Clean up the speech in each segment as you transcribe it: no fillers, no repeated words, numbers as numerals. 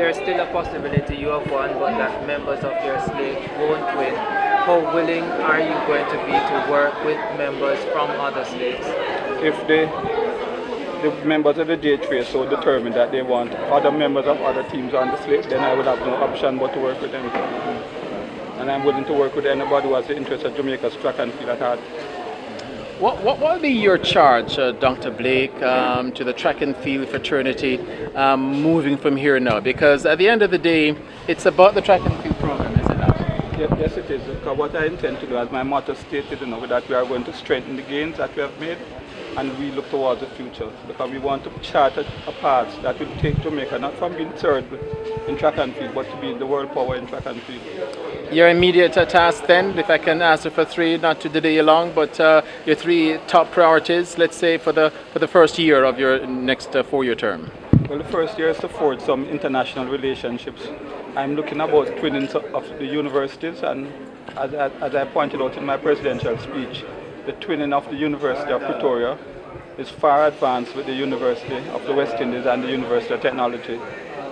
there's still a possibility you have won, but that members of your slate won't win, how willing are you going to be to work with members from other slates? If the members of the J3 are so determined that they want other members of other teams on the slate, then I would have no option but to work with them. And I'm willing to work with anybody who has the interest of Jamaica's track and field at heart. What will be your charge, Dr. Blake, to the track and field fraternity moving from here now? Because at the end of the day, it's about the track and field program, is it not? Yes, it is. Because what I intend to do, as my motto stated, that we are going to strengthen the gains that we have made, and we look towards the future. Because we want to chart a path that will take Jamaica not from being third in track and field, but to be the world power in track and field. Your immediate task then, if I can ask you for three, not to delay you long, but your three top priorities, let's say for the first year of your next 4-year term. Well, the first year is to forge some international relationships. I'm looking about twinning of the universities, and as I pointed out in my presidential speech, the twinning of the University of Pretoria is far advanced with the University of the West Indies and the University of Technology.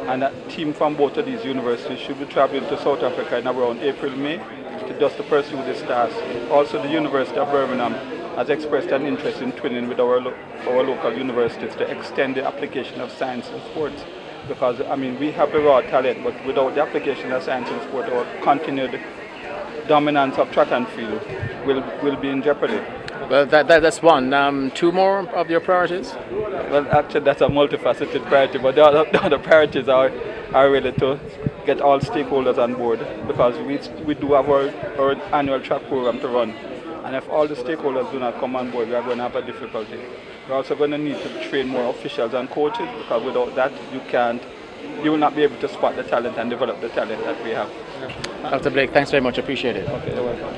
And a team from both of these universities should be traveling to South Africa in around April, May to just to pursue this task. Also, the University of Birmingham has expressed an interest in twinning with our local universities to extend the application of science and sports. Because, I mean, we have the raw talent, but without the application of science and sport, our continued dominance of track and field will be in jeopardy. Well, that's one. Two more of your priorities? Well, actually, that's a multifaceted priority, but the other priorities are really to get all stakeholders on board, because we do have our annual track program to run. And if all the stakeholders do not come on board, we are going to have a difficulty. We're also going to need to train more officials and coaches, because without that, you will not be able to spot the talent and develop the talent that we have. Dr. Blake, thanks very much. Appreciate it. Okay, you're welcome.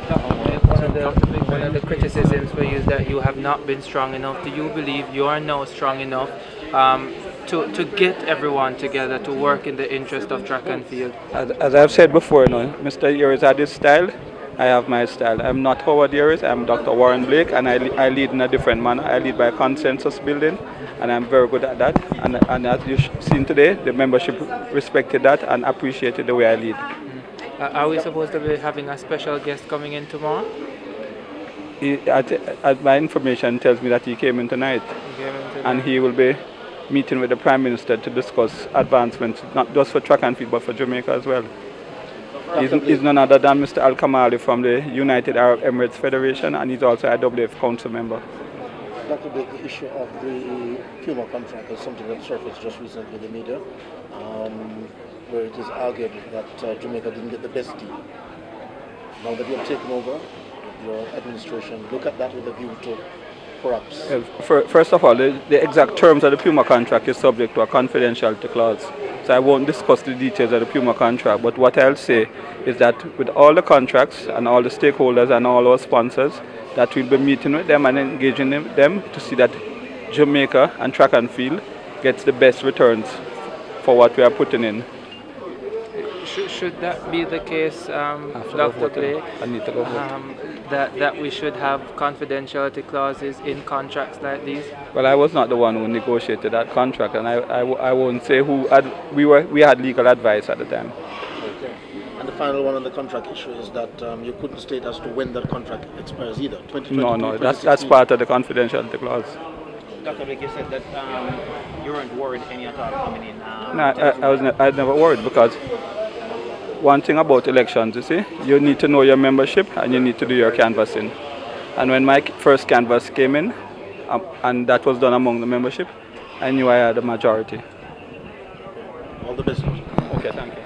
One of the criticisms for you is that you have not been strong enough. Do you believe you are now strong enough to get everyone together to work in the interest of track and field? As I've said before, Mr. Years had his style, I have my style. I'm not Howard Years, I'm Dr. Warren Blake, and I lead in a different manner. I lead by consensus building, and I'm very good at that. And as you've seen today, the membership respected that and appreciated the way I lead. Are we supposed to be having a special guest coming in tomorrow? My information tells me that he came in tonight. And he will be meeting with the Prime Minister to discuss advancements, not just for track and field, but for Jamaica as well. He's none other than Mr. Al Kamali from the United Arab Emirates Federation, and he's also a IAAF Council member. Dr. Blake, the issue of the Puma contract is something that surfaced just recently in the media, where it is argued that Jamaica didn't get the best deal. Now that you have taken over your administration, look at that with a view to perhaps... First of all, the exact terms of the Puma contract is subject to a confidentiality clause. So I won't discuss the details of the Puma contract, but what I'll say is that with all the contracts and all the stakeholders and all our sponsors, that we'll be meeting with them and engaging them to see that Jamaica and track and field gets the best returns for what we are putting in. Should that be the case, Dr. Blake, that we should have confidentiality clauses in contracts like these? Well, I was not the one who negotiated that contract, and I won't say who. We had legal advice at the time. Okay. And the final one on the contract issue is that you couldn't state as to when that contract expires either. No, that's part of the confidentiality clause. Dr. Blake, you said that you weren't worried any at all coming in. No, I never worried, because one thing about elections, you see, you need to know your membership and you need to do your canvassing. And when my first canvass came in, and that was done among the membership, I knew I had a majority. All the best. Okay, thank you.